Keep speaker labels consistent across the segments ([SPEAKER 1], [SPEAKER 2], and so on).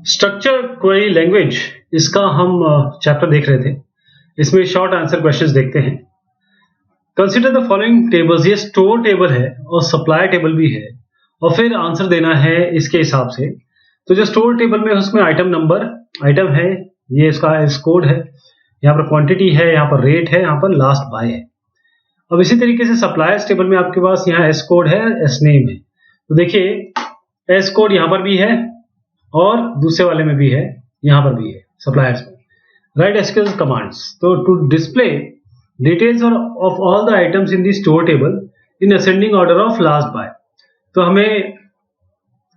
[SPEAKER 1] Structure query language, इसका हम chapter देख रहे थे। इसमें शॉर्ट आंसर क्वेश्चंस देखते हैं। कंसीडर द फॉलोइंग टेबल्स, ये स्टोर टेबल है और सप्लाई टेबल भी है और फिर आंसर देना है इसके हिसाब से। तो जो स्टोर टेबल में उसमें आइटम नंबर, आइटम है, ये इसका एस कोड है, यहाँ पर क्वांटिटी है, यहाँ पर रेट है, यहाँ पर लास्ट बाय है। अब इसी तरीके से सप्लायर्स टेबल में आपके पास यहाँ एस कोड है, एस नेम है। तो देखिए एस कोड यहाँ पर भी है और दूसरे वाले में भी है, यहाँ पर भी है सप्लायर्स में। राइट एसक्यूएल कमांड्स, तो to display details of all the items in the store table in ascending order of last buy. तो हमें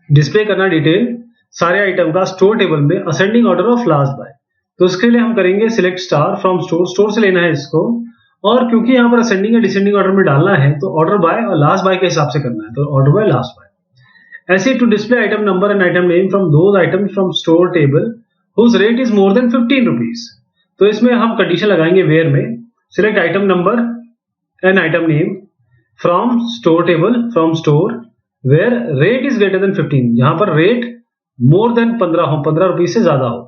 [SPEAKER 1] डिस्प्ले करना डिटेल सारे आइटम का स्टोर टेबल में ascending order of last buy. तो उसके लिए हम करेंगे select star from store, store से लेना है इसको, और क्योंकि यहाँ पर असेंडिंग या डिसेंडिंग ऑर्डर में डालना है तो ऑर्डर बाय और लास्ट बाय के हिसाब से करना है, तो ऑर्डर बाय लास्ट बाय। ऐसे to display item number and item name from those items from store table whose rate is more than 15 rupees. तो इसमें हम कंडीशन लगाएंगे वेयर में, select item number and item name from store table from store where rate is greater than 15, जहां पर rate मोर than 15 हो, 15 rupees से ज्यादा हो।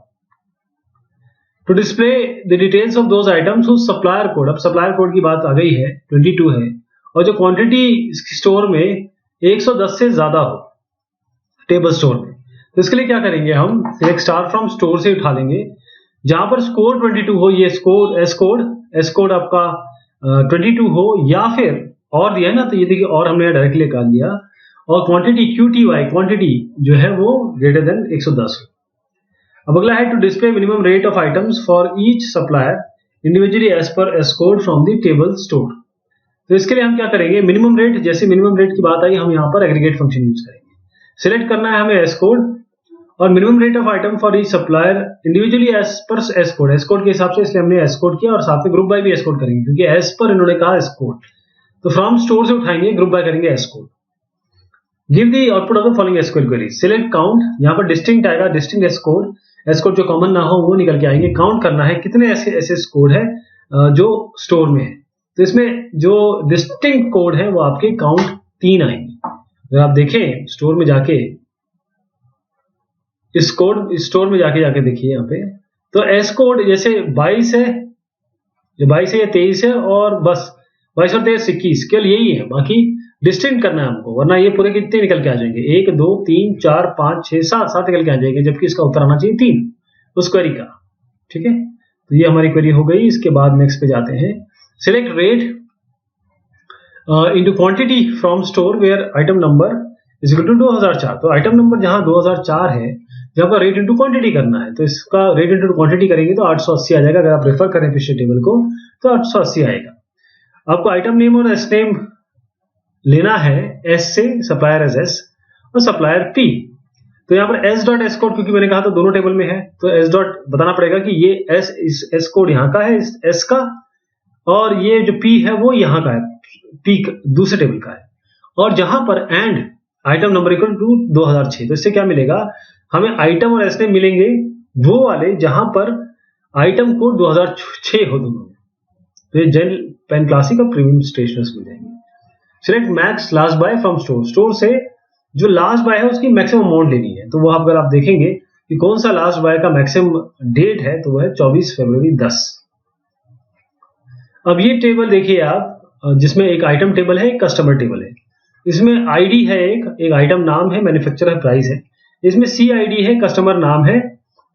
[SPEAKER 1] To display the details of those items whose supplier code, अब supplier code की बात आ गई है, 22 है, और जो क्वांटिटी स्टोर में 110 से ज्यादा हो टेबल स्टोर में। तो इसके लिए क्या करेंगे, हम सिलेक्ट स्टार फ्रॉम स्टोर से उठा लेंगे, जहां पर स्कोर 22 हो, ये स्कोर एस कोड आपका 22 हो, या फिर और दिया है ना, तो ये देखिए और हमने डायरेक्टली निकाल दिया, और क्वांटिटी QTY क्वांटिटी जो है वो ग्रेटर देन 110 हो। अब अगला है to display minimum rate of items for each supplier individually as per S code from the table store. तो इसके लिए हम क्या करेंगे, मिनिमम रेट, जैसे मिनिमम रेट की बात आई हम यहाँ पर एग्रीगेट फंक्शन यूज करेंगे। सिलेक्ट करना है हमें एस कोड और minimum rate of item for each supplier individually as per S code, S code के हिसाब से इसलिए हमने एस कोड किया, और साथ में ग्रुप बाय भी एस कोड करेंगे क्योंकि एस पर इन्होंने कहा एस कोड। तो फ्रॉम स्टोर से उठाएंगे, ग्रुप बाय करेंगे S code. Give the output of the following SQL query, select count, यहाँ पर डिस्टिंक्ट आएगा, डिस्टिंक्ट एस कोड जो कॉमन ना हो वो निकल के आएंगे। काउंट करना है कितने ऐसे कोड है जो स्टोर में है, तो इसमें जो डिस्टिंक्ट कोड है वो आपके काउंट 3 आएंगे। अगर आप देखें स्टोर में जाके, इस कोड स्टोर में जाके देखिए यहाँ पे, तो एस कोड जैसे 22 है, ये 22 है, ये 23 है, और बस 22 और 23 21, केवल यही है, बाकी डिस्टिंक्ट करना है हमको, वरना ये पूरे कितने निकल के आ जाएंगे, 1 2 3 4 5 6 7 निकल के आ जाएंगे, जबकि इसका उत्तर आना चाहिए 3 उस क्वेरी का। ठीक है, तो ये हमारी क्वेरी हो गई। इसके बाद नेक्स्ट पे जाते हैं, select rate into quantity from store where item number is equal to 2004। तो आइटम नंबर जहां 2004 है, जहां पर रेट इनटू क्वांटिटी करना है, तो इसका रेट इनटू क्वांटिटी करेंगे तो 880 आ जाएगा। अगर आप रेफर करें पिछले टेबल को तो 880 आएगा। आपको आइटम नेम और एस नेम लेना है, एस से सप्लायर एज एस और सप्लायर पी। तो यहाँ पर एस डॉट एस कोड, क्योंकि मैंने कहा तो दोनों टेबल में है, तो एस डॉट बताना पड़ेगा कि ये एस कोड यहाँ का है, एस का, और ये जो पी है वो यहाँ का है, पी दूसरे टेबल का है। और जहां पर and item number equal to 2006, तो इससे क्या मिलेगा, हमें आइटम और एस नेम मिलेंगे वो वाले जहां पर आइटम कोड 2006 हो दोनों में। तो ये जेल पेन क्लासिक और प्रीमियम स्टेशनर्स मिल जाएंगे। Select max last buy from store, store से जो लास्ट बाय है उसकी मैक्सिमम अमाउंट लेनी है। तो वो अगर आप देखेंगे कि कौन सा लास्ट बाय का मैक्सिमम डेट है, तो वो है 24 फरवरी 10। अब ये टेबल देखिए आप, जिसमें एक आइटम टेबल है, एक कस्टमर टेबल है। इसमें आईडी है, एक आइटम नाम है, मैन्युफैक्चरर प्राइस है। इसमें CID है, कस्टमर नाम है,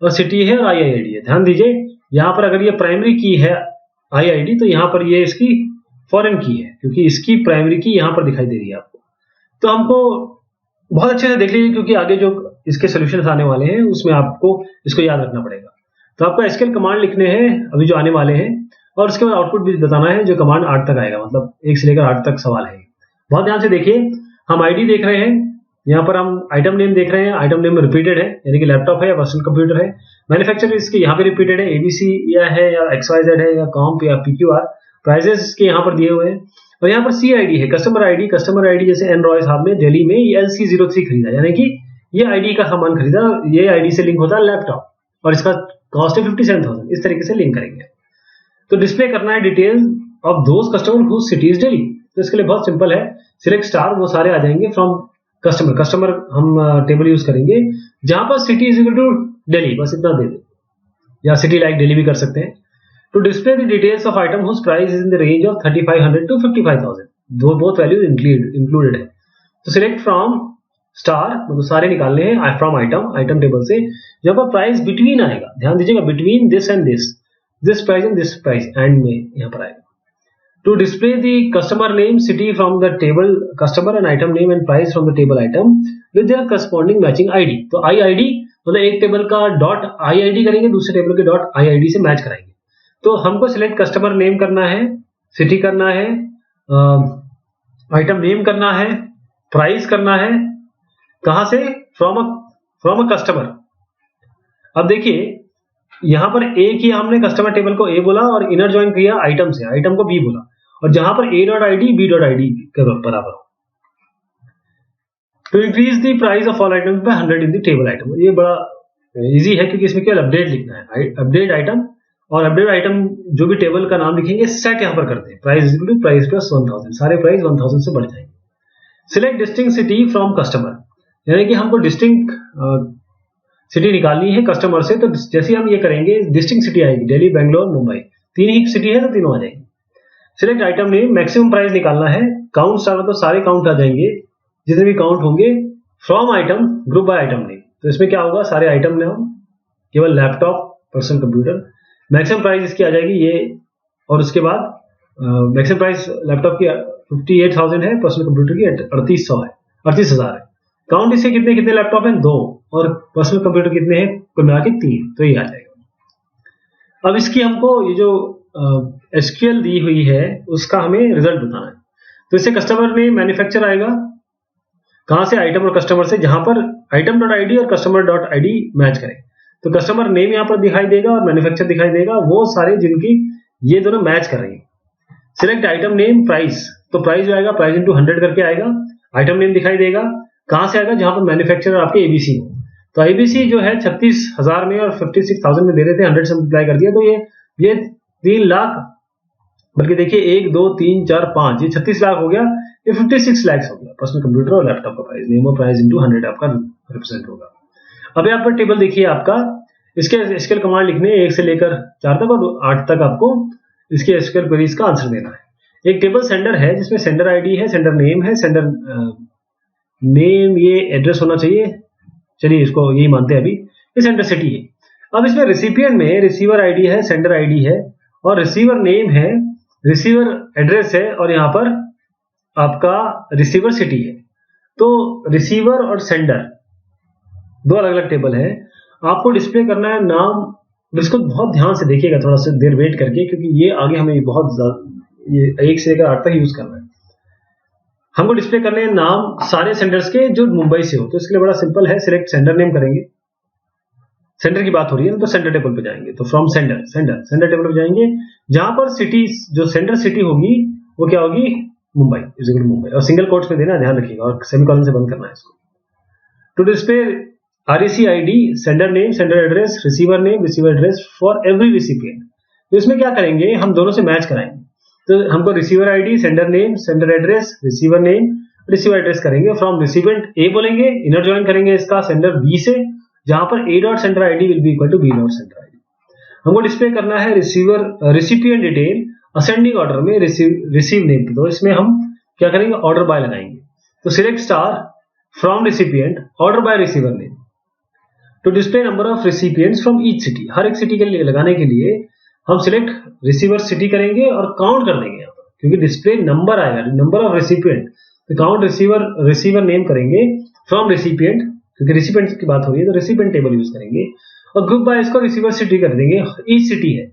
[SPEAKER 1] और सिटी है, और IID है। ध्यान दीजिए यहाँ पर अगर ये प्राइमरी की है IID, तो यहाँ पर ये इसकी फॉरेन की है, क्योंकि इसकी प्राइमरी की यहाँ पर दिखाई दे रही है आपको। तो हमको बहुत अच्छे से देख लीजिए, क्योंकि आगे जो इसके सोल्यूशन आने वाले हैं उसमें आपको इसको याद रखना पड़ेगा। तो आपको SQL कमांड लिखने हैं अभी जो आने वाले हैं, और उसके बाद आउटपुट भी बताना है, जो कमांड 8 तक आएगा, मतलब 1 से लेकर 8 तक सवाल है। बहुत ध्यान से देखिए, हम ID देख रहे हैं, यहाँ पर हम आइटम नेम देख रहे हैं, आइटम नेम रिपीटेड है, यानी कि लैपटॉप है या पर्सनल कंप्यूटर है। मैन्युफैक्चरर इसके यहाँ पे रिपीटेड है, ABC या है, या XYZ है, या कॉम्प या PQR। प्राइजेस इसके यहाँ पर दिए हुए हैं, और यहाँ पर CID है, कस्टमर आईडी जैसे एन रॉय साहब ने दिल्ली में LC03 खरीदा, यानी कि ये आईडी का सामान खरीदा, ये आईडी से लिंक होता है लैपटॉप, और इसका कॉस्ट है 57,000। इस तरीके से लिंक करेंगे। तो डिस्प्ले करना है detail of those customer whose city is Delhi. तो इसके लिए बहुत सिंपल है, सिलेक्ट स्टार, वो सारे आ जाएंगे फ्रॉम कस्टमर हम टेबल यूज करेंगे जहां पर city is equal to Delhi, बस इतना दे दे, या सिटी लाइक दिल्ली भी कर सकते हैं। To display the details of item whose price is in the range of 3500 to 55,000, दो बोथ वैल्यूज इंक्लूडेड है। तो सिलेक्ट फ्रॉम स्टार, मतलब सारे निकालने हैं फ्रॉम आइटम टेबल से, जहां पर प्राइस बिटवीन आएगा, ध्यान दीजिएगा, between this and this price and this price, and में यहां पर आएगा। To display the customer name, city from the table customer, and item name and price from the table item with their corresponding matching ID. तो IID मतलब एक table का dot IID करेंगे, दूसरे टेबल के डॉट IID से match कराएंगे। तो हमको सिलेक्ट कस्टमर नेम करना है, सिटी करना है, आइटम नेम करना है, प्राइस करना है, कहां से, फ्रॉम अ कस्टमर। अब देखिए यहां पर ए किया हमने, कस्टमर टेबल को ए बोला और इनर ज्वाइन किया आइटम से, आइटम को बी बोला, और जहां पर A dot I D B dot I D के बराबर हो। To increase the price of all items by 100 in the table item, ये बड़ा इजी है क्योंकि इसमें केवल अपडेट लिखना है, अपडेट आइटम, और अपडेट आइटम जो भी टेबल का नाम लिखेंगे सेट यहां पर करते हैं, price equal to price plus 1000, सारे प्राइस 1000 से बढ़ जाएंगे। Select distinct city from customer, यानी कि हमको डिस्टिंक्ट सिटी निकालनी है कस्टमर से, तो जैसे हम ये करेंगे डिस्टिंक्ट सिटी आएगी, दिल्ली, बेंगलोर, मुंबई, तीन ही सिटी है तो तीनों आ जाएंगे। Select item name, maximum price निकालना है, काउंट स्टार तो सारे काउंट आ जाएंगे जितने भी काउंट होंगे, from item group by item name, तो इसमें क्या होगा, सारे आइटम नाम, केवल laptop, personal computer, maximum price इसकी आ जाएगी ये, और उसके बाद मैक्सिमम प्राइस लैपटॉप की 58,000 है, पर्सनल कंप्यूटर की 38,000 है। काउंट इसके कितने कितने लैपटॉप हैं, 2, और पर्सनल कंप्यूटर कितने हैं, कुल मिला के 3, तो ये आ जाएगा। अब इसकी हमको ये जो एसक्यूएल दी हुई है उसका हमें रिजल्ट बताना है। तो इससे कस्टमर ने मैन्युफैक्चर आएगा, कहां से, आइटम और कस्टमर से, जहां पर आइटम डॉट आईडी और कस्टमर डॉट आईडी मैच करें। तो कस्टमर नेम यहां पर दिखाई देगा और मैन्युफैक्चर दिखाई देगा, वो सारे जिनकी ये दोनों मैच कर रही है। सिलेक्ट आइटम नेम प्राइस, तो प्राइस जो आएगा प्राइस इंटू 100 करके आएगा, आइटम नेम दिखाई देगा, कहां से आएगा, जहां पर मैन्युफैक्चरर आपके एबीसी हो। तो एबीसी जो है 36,000 में और 56,000 में दे रहे थे, 100 से मल्टीप्लाई कर दिया, तो ये 3 लाख, बल्कि देखिए 1 2 3 4 5, ये 36 लाख हो गया, ये 56 लाख हो गया। पर्सनल कंप्यूटर और लैपटॉप का प्राइस, नेम और प्राइस इंटू 100 आपका रिप्रेजेंट होगा। अब यहाँ पर टेबल देखिए आपका, इसके एसक्यूएल कमांड लिखने 1 से लेकर 4 तक और 8 तक आपको इसके एसक्यूएल क्वेरीज का आंसर देना है। एक टेबल सेंडर है जिसमें सेंडर आईडी है, सेंडर नेम है, सेंडर नेम, ये एड्रेस होना चाहिए, चलिए इसको यही मानते हैं अभी, ये सेंडर सिटी है। अब इसमें रिसिपिएंट में रिसीवर आईडी है, सेंडर आईडी है, और रिसीवर नेम है, रिसीवर एड्रेस है, और यहां पर आपका रिसीवर सिटी है। तो रिसीवर और सेंडर दो अलग अलग टेबल है, आपको डिस्प्ले करना है नाम, इसको बहुत ध्यान से देखिएगा, थोड़ा सा देर वेट करके, क्योंकि ये आगे हमें बहुत ये 1 से लेकर 8 तक यूज करना है। हमको डिस्प्ले करने हैं नाम सारे सेंडर्स के जो मुंबई से हो, तो इसके लिए बड़ा सिंपल है, सिलेक्ट सेंडर नेम करेंगे, सेंडर की बात हो रही है तो सेंडर टेबल पे जाएंगे, तो फ्रॉम सेंडर टेबल पे जाएंगे, जहां पर सिटी, जो सेंडर सिटी होगी वो क्या होगी, Mumbai, is equal to Mumbai, और सिंगल कोट्स में देना, ध्यान रखिएगा, और सेमीकोलन से बंद करना है इसको। To display REC ID, sender name, sender address, receiver name, receiver address for every recipient, तो इसमें क्या करेंगे, हम दोनों से मैच कराएंगे। तो हमको receiver ID, sender name, sender address, receiver name, receiver address करेंगे, फ्रॉम रिसिपिएंट ए बोलेंगे, इनर ज्वाइन करेंगे इसका सेंडर बी से, जहां पर A dot sender ID will be equal to B dot sender ID. हमको डिस्प्ले करना है रिसिपिएंट डिटेल असेंडिंग ऑर्डर में रिसीव नेम, तो इसमें हम क्या करेंगे, ऑर्डर बाय लगाएंगे। तो select star from recipient order by receiver name, to display number of recipients from each city, हर एक सिटी के लिए लगाने के लिए हम सिलेक्ट रिसीवर सिटी करेंगे और काउंट कर देंगे यहाँ पर, क्योंकि डिस्प्ले नंबर आएगा, नंबर ऑफ रिसिपिएंट, तो काउंट रिसीवर नेम करेंगे फ्रॉम रिसिपिएंट, क्योंकि रिसिपिएंट की बात हो रही है तो रिसिपिएंट टेबल यूज करेंगे, और ग्रुप बाय इसको रिसीवर सिटी कर देंगे, ईच सिटी है,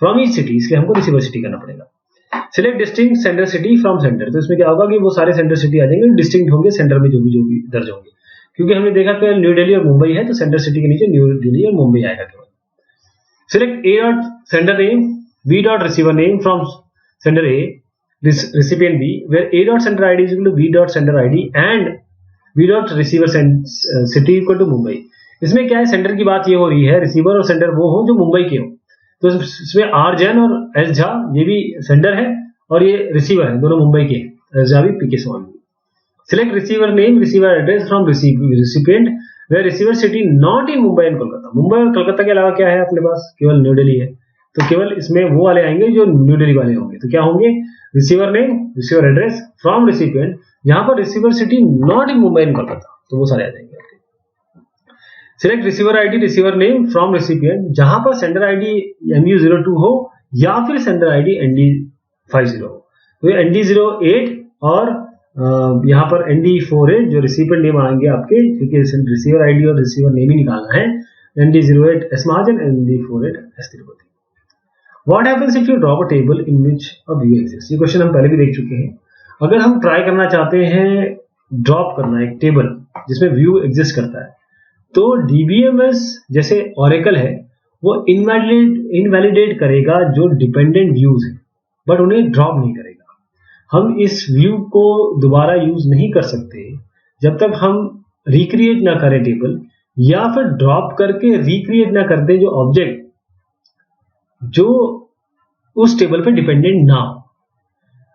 [SPEAKER 1] फ्रॉम ईच सिटी, इसलिए हमको रिसीवर सिटी करना पड़ेगा। Select distinct sender city from sender, तो इसमें क्या होगा कि वो सारे सेंडर सिटी आ जाएंगे, डिस्टिंक्ट होंगे सेंडर में जो भी दर्ज होंगे, क्योंकि हमने देखा कि न्यू दिल्ली और मुंबई है, तो सेंडर सिटी के नीचे न्यू दिल्ली और मुंबई आएगा केवल। Select A dot sender name, B dot receiver name from sender A, recipient B, where A dot sender ID is equal to B dot sender ID and B dot receiver city equal to Mumbai. इसमें क्या है, sender की बात ये हो रही है, receiver और सेंडर वो हो जो मुंबई के हो, तो इसमें R जैन और S झा ये भी सेंडर है और ये रिसीवर है, दोनों मुंबई के, एस झा भी PK Swami. Select receiver name, receiver address from recipient where receiver city not in Mumbai and Kolkata. Mumbai और कोलकाता के अलावा क्या है अपने पास, केवल न्यू दिल्ली है, तो केवल इसमें वो वाले आएंगे जो न्यू दिल्ली वाले होंगे। तो क्या होंगे, receiver name, receiver address from recipient, यहाँ पर receiver city not in Mumbai and Kolkata, तो वो सारे आ जाएंगे। Select receiver ID, receiver name from recipient, जहां पर सेंडर आईडी MU02 हो या फिर सेंडर आईडी ND50 हो। तो ND08 और यहाँ पर ND48 जो रिसीपिएंट नेम आएंगे आपके, क्योंकि रिसीवर आईडी और रिसीवर नेम ही निकालना है। ND08 S Mahajan, ND48 S Tirupati. What happens if you drop a table in which a view exists? ये क्वेश्चन हम पहले भी देख चुके हैं। अगर हम ट्राई करना चाहते हैं ड्रॉप करना एक टेबल जिसमें व्यू एग्जिस्ट करता है, तो DBMS जैसे Oracle है वो इनवैलिडेट करेगा जो डिपेंडेंट व्यूज है, बट उन्हें ड्रॉप नहीं करेगा। हम इस व्यू को दोबारा यूज नहीं कर सकते जब तक हम रिक्रिएट ना करें टेबल, या फिर ड्रॉप करके रिक्रिएट ना कर दें जो ऑब्जेक्ट जो उस टेबल पे डिपेंडेंट ना हो।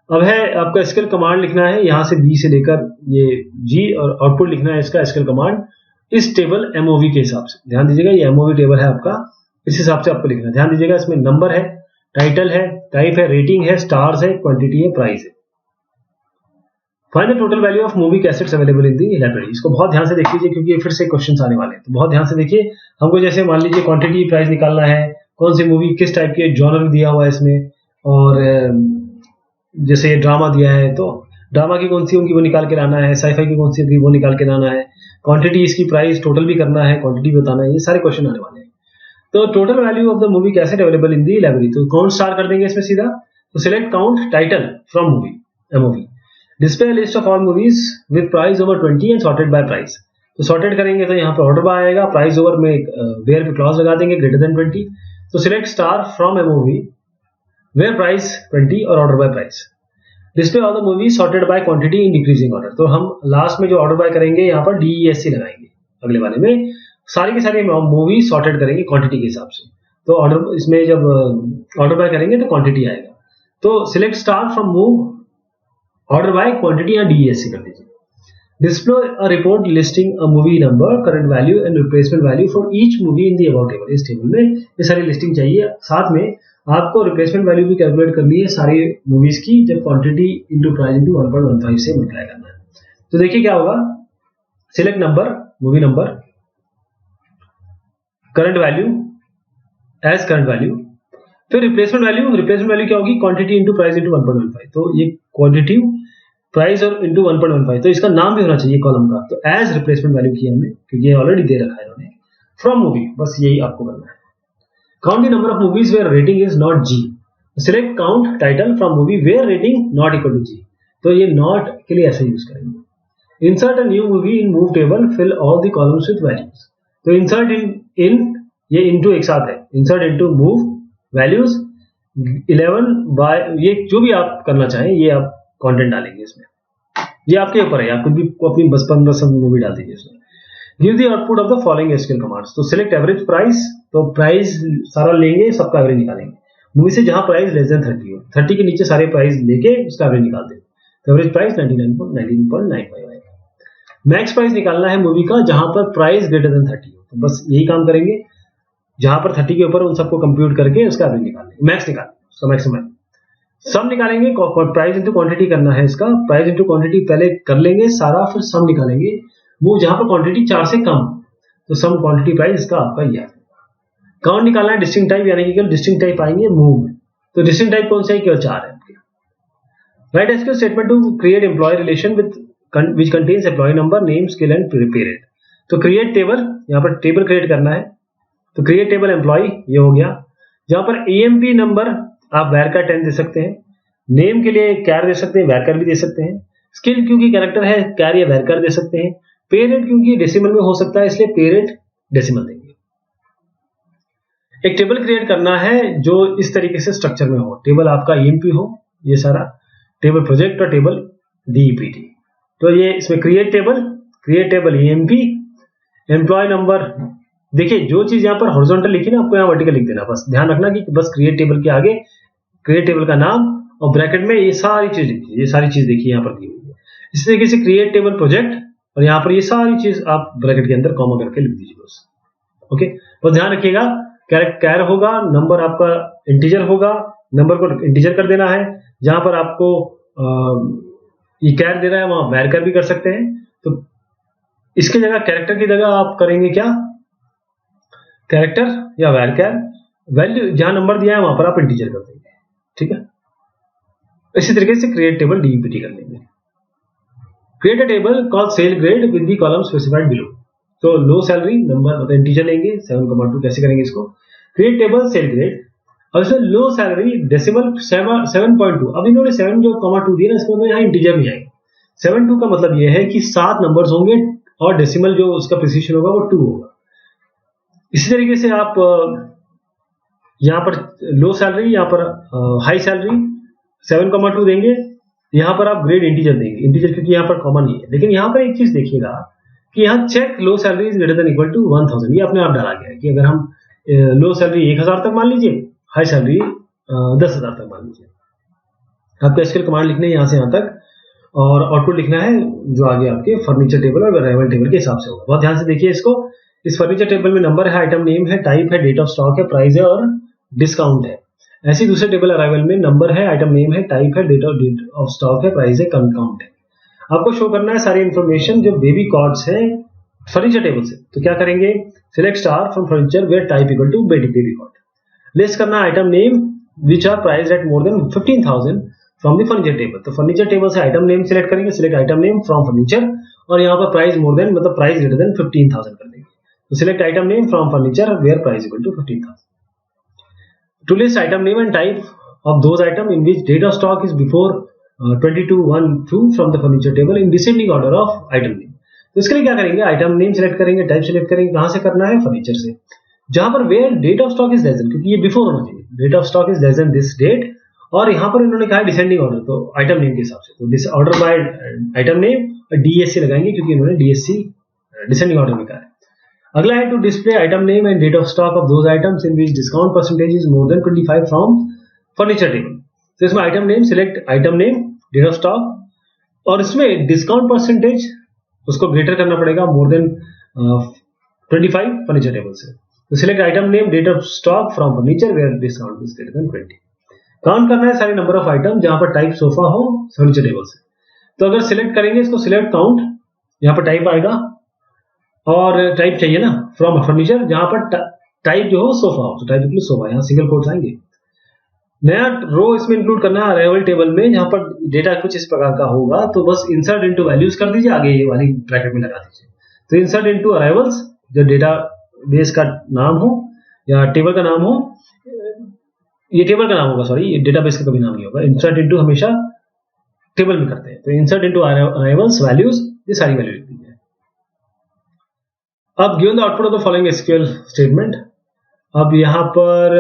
[SPEAKER 1] अब है आपका एसक्यूएल कमांड लिखना है, यहां से B से लेकर ये G, और आउटपुट लिखना है इसका एसक्यूएल कमांड इस टेबल MOV के हिसाब से। ध्यान दीजिएगा ये MOV टेबल है आपका, इस हिसाब से आपको लिखना है। ध्यान दीजिएगा इसमें नंबर है, टाइटल है, टाइप है, रेटिंग है, स्टार्स है, क्वांटिटी है, प्राइस है। Find the total value of movie cassettes available in the library. इसको बहुत ध्यान से देख लीजिए क्योंकि फिर से क्वेश्चंस आने वाले हैं, तो बहुत ध्यान से देखिए। हमको जैसे मान लीजिए क्वांटिटी प्राइस निकालना है, कौन सी मूवी किस टाइप की जॉनर दिया हुआ है इसमें, और जैसे ड्रामा दिया है तो ड्रामा की कौन सी होंगी वो निकाल के लाना है, साईफाई की कौन सी होगी वो निकाल के लाना है, क्वांटिटी इसकी प्राइस टोटल भी करना है, क्वांटिटी बताना है, ये सारे क्वेश्चन आने वाले हैं। तो total value of the movie cassette available in the library, तो काउंट स्टार कर देंगे इसमें सीधा। तो select count title from movie MOV, display list of all movies with price over 20 and sorted by price. तो सॉर्टेड करेंगे तो यहाँ पर ऑर्डर बाय आएगा, प्राइस ओवर में वेयर पे क्लॉज लगा देंगे ग्रेटर देन 20। तो select star from MOV where price 20 और order by price. Display all the movie sorted by quantity in decreasing order, तो हम लास्ट में जो ऑर्डर बाय करेंगे यहाँ पर DESC लगाएंगे, अगले वाले में सारी की सारी मूवी सॉर्टेड करेंगे क्वांटिटी के हिसाब से। तो ऑर्डर इसमें जब ऑर्डर बाय करेंगे तो क्वांटिटी आएगा। तो select star from move order by quantity या DESC कर दीजिए। Display a report listing a movie number, current value and replacement value for each movie in the about table. इस टेबल में ये सारी लिस्टिंग चाहिए, साथ में आपको रिप्लेसमेंट वैल्यू भी कैलकुलेट करनी है सारी मूवीज की, जब क्वांटिटी इंटू प्राइस इंटू 1.15 से मल्टीप्लाई करना है। तो देखिए क्या होगा, select number, movie number, current value as current value, फिर रिप्लेसमेंट वैल्यू। रिप्लेसमेंट वैल्यू क्या होगी, क्वांटिटी इंटू प्राइस इंटू 1.15। तो ये क्वांटिटी प्राइस और इंटू 1.15, तो इसका नाम भी होना चाहिए कॉलम का। तो एज रिप्लेसमेंट वैल्यू किया हमने क्योंकि ये ऑलरेडी दे रखा है इन्होंने। फ्रॉम मूवी, बस यही आपको करना है। Count the number of movies where rating is not G। Select count title from movie where rating not equal to G। तो ये नॉट के लिए ऐसे यूज करेंगे। Insert a new movie in MOV table, fill all the columns with values. तो insert in ये into एक साथ है, insert into MOV values 11 by, ये जो भी आप करना चाहें ये आप कंटेंट डालेंगे इसमें, ये आपके ऊपर है, आप खुद भी अपनी बस 15 मूवी डाल दीजिए इसमें। Give the output of the following SQL commands. तो सिलेक्ट एवरेज प्राइस, तो प्राइस सारा लेंगे, सबका एवरेज निकालेंगे। मूवी से जहां प्राइस लेस देन 30 हो, 30 के नीचे सारे प्राइस लेके उसका एवरेज निकाल देंगे। तो एवरेज प्राइस 99.95 आएगा। मैक्स प्राइस निकालना है मूवी का जहां पर प्राइस ग्रेटर देन 30 हो, तो बस यही काम करेंगे, जहां पर 30 के ऊपर उन सबको कंप्यूट करके उसका एवरेज निकालेंगे, मैक्स निकालेंगे, उसका मैक्सिमम सम निकालेंगे। प्राइस इंटू क्वांटिटी करना है इसका, प्राइस इंटू क्वांटिटी पहले कर लेंगे सारा, फिर सम निकालेंगे। वो जहां पर क्वांटिटी 4 से कम, तो सम क्वांटिटी प्राइस इसका आपका ये आएगा। काउंट निकालना है डिस्टिंक्ट टाइप, यानी कि केवल डिस्टिंक्ट टाइप आएंगे मूव में। तो डिस्टिंक्ट टाइप कौन सा है, केवल 4 है आपके। Write SQL statement to create employ relation with which contains employ number, name, skill and period. तो क्रिएट टेबल, यहाँ पर टेबल क्रिएट करना है, तो क्रिएट टेबल एम्प्लॉय ये हो गया। जहां पर EMP नंबर आप वैरकर 10 दे सकते हैं, नेम के लिए कैर दे सकते हैं, वैरकर भी दे सकते हैं, स्किल क्योंकि कैरेक्टर है कैर या वैरकर दे सकते हैं, पेरेट क्योंकि डेसिमल में हो सकता है इसलिए पेरेट डेसिमल देंगे। एक टेबल क्रिएट करना है जो इस तरीके से स्ट्रक्चर में हो, टेबल आपका EMP हो, ये सारा टेबल प्रोजेक्ट और टेबल DEPT। तो ये इसमें create table EMP, employ number. देखिए जो चीज यहाँ पर हॉरिजॉन्टल लिखी ना, आपको यहाँ वर्टिकल लिख देना, बस ध्यान रखना कि बस क्रिएट टेबल के आगे क्रिएट टेबल का नाम और ब्रैकेट में ये सारी चीज लिखिए, ये सारी चीज देखिए यहाँ पर दी हुई इसी तरीके से क्रिएट टेबल प्रोजेक्ट, और यहाँ पर ये सारी चीज आप ब्रैकेट के अंदर कॉमा करके लिख दीजिए बस। ओके, बस ध्यान रखिएगा कैर होगा, नंबर आपका इंटीजर होगा, नंबर को इंटीजर कर देना है। जहां पर आपको ये कैर दे रहा है वहां वैर कैर भी कर सकते हैं। तो इसकी जगह कैरेक्टर की जगह आप करेंगे क्या, कैरेक्टर या वैर कैर, वैल्यू जहां नंबर दिया है वहां पर आप इंटीजर कर देंगे। ठीक है, इसी तरीके से क्रिएट टेबल डीईपीटी कर लेंगे। Create a table called sal grade with the column specified below. तो लो सैलरी नंबर मतलब इंटीजर लेंगे 7,2 कैसे करेंगे इसको, क्रिएट टेबल सेल ग्रेड, और इसमें लो सैलरी डेसिमल 7.2। अब इन्होंने 7.2 दिया ना, इसको मतलब यहाँ इंटीजर नहीं आएगा। 7.2 का मतलब ये है कि 7 नंबर्स होंगे और डेसिमल जो उसका प्रिसीशन होगा वो 2 होगा। इसी तरीके से आप यहाँ पर लो सैलरी, यहाँ पर हाई सैलरी 7,2 देंगे, यहाँ पर आप ग्रेड इंटीजर देंगे, इंटीजर क्योंकि यहाँ पर कॉमन नहीं है। लेकिन यहाँ पर एक चीज देखिएगा कि यहाँ check low salary is greater than equal to 1,000, ये अपने आप डाला गया है कि अगर हम लो सैलरी 1,000 तक मान लीजिए, हाई सैलरी 10,000 तक मान लीजिए। आपको एसक्यूएल कमांड लिखने है यहाँ से यहाँ तक, और आउटपुट लिखना है जो आगे आपके फर्नीचर टेबल और अराइवल टेबल के हिसाब से होगा। बहुत ध्यान से देखिए इसको। इस फर्नीचर टेबल में नंबर है, आइटम नेम है, टाइप है, डेट ऑफ स्टॉक है, प्राइस है और डिस्काउंट है। ऐसे दूसरे टेबल अराइवल में नंबर है, आइटम नेम है, टाइप है, डेट ऑफ स्टॉक है, प्राइस है, काउंट है। आपको शो करना है सारी इंफॉर्मेशन जो बेबी कॉर्ड्स है फर्नीचर टेबल से। तो क्या करेंगे, select star from furniture where type equal to baby cord. List करना item name which are price at more than 15,000 from the furniture table. तो फर्नीचर टेबल से आइटम नेम सिलेक्ट करेंगे, select item name from furniture, और यहाँ पर price more than मतलब price greater than 15,000 कर देंगे। तो select item name from furniture where price equal to 15,000। To list item name and type of those items in which date of stock is before 22/1/2 from the furniture table in descending order of item name। तो इसके लिए क्या करेंगे, item name select करेंगे, type select करेंगे, कहां से करना है, फर्नीचर से। जहां पर where date of stock is less than, क्योंकि ये बिफोर होना चाहिए, date of stock is less than this date, और यहाँ पर इन्होंने कहा डिसेंडिंग ऑर्डर, तो आइटम नेम के हिसाब से। तो this order by item name DSC लगाएंगे क्योंकि इन्होंने डीएससी डिसेंडिंग ऑर्डर में कहा है। अगला है to display item name and date of stock of those items in which discount percentage is more than 25 from furniture table. तो इसमें item name, select item name, date of stock, और इसमें discount percentage उसको greater करना पड़ेगा मोर than 25 furniture table से। तो select item name, date of stock from furniture where discount is greater than 20। Count करना है सारे नंबर ऑफ आइटम जहां पर टाइप सोफा हो फर्नीचर टेबल से। तो अगर सिलेक्ट करेंगे इसको, सिलेक्ट काउंट, यहाँ पर टाइप आएगा, और टाइप चाहिए ना फ्रॉम फर्नीचर, जहां पर टाइप जो हो सोफा हो, तो टाइप इंक्लूड सोफा, यहाँ सिंगल कोट्स आएंगे। नया रो इसमें इंक्लूड करना है अराइवल टेबल में, जहां पर डेटा कुछ इस प्रकार का होगा, तो बस इंसर्ट इनटू वैल्यूज कर दीजिए, आगे ये वाली ब्रैकेट में लगा दीजिए। तो इंसर्ट इनटू अराइवल्स, जो डेटा बेस का नाम हो या टेबल का नाम हो, ये टेबल का नाम होगा, सॉरी ये डेटा बेस का कभी नाम नहीं होगा। इंसर्ट इनटू हमेशा टेबल में करते हैं, तो इंसर्ट इनटू अराइवल्स वैल्यूज, ये सारी वैल्यू लिख दीजिए। अब given the output of the following SQL statement. अब यहां पर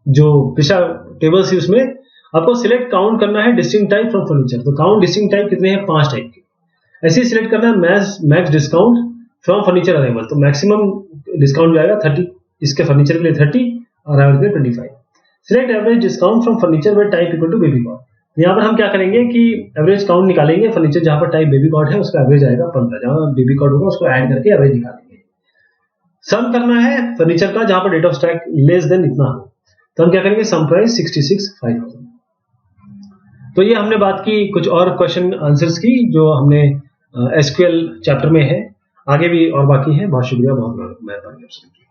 [SPEAKER 1] जो पिछला टेबल थी उसमें आपको सिलेक्ट काउंट करना है डिस्टिंक्ट टाइप फ्रॉम फर्नीचर। तो काउंट डिस्टिंक्ट टाइप कितने हैं, 5 टाइप के। ऐसे ही सिलेक्ट करना है max discount from furniture arrival. तो मैक्सिमम डिस्काउंट जो आएगा 30, इसके फर्नीचर के लिए 30 और अराइवल के लिए 25। Select average discount from furniture where type equal to baby cord. यहाँ पर हम क्या करेंगे कि एवरेज काउंट निकालेंगे, फर्नीचर जहां पर टाइप बेबी कॉर्ड है उसका एवरेज आएगा 15, जहां बेबी कॉर्ड होगा उसको ऐड करके एवरेज निकालेंगे। सम करना है फर्नीचर का जहां पर date of stock less than इतना हो, तो हम क्या करेंगे, सम प्राइस 66,500। तो ये हमने बात की कुछ और क्वेश्चन आंसर्स की जो हमने एसक्यूएल चैप्टर में है, आगे भी और बाकी है। बहुत शुक्रिया, बहुत मेहरबानी।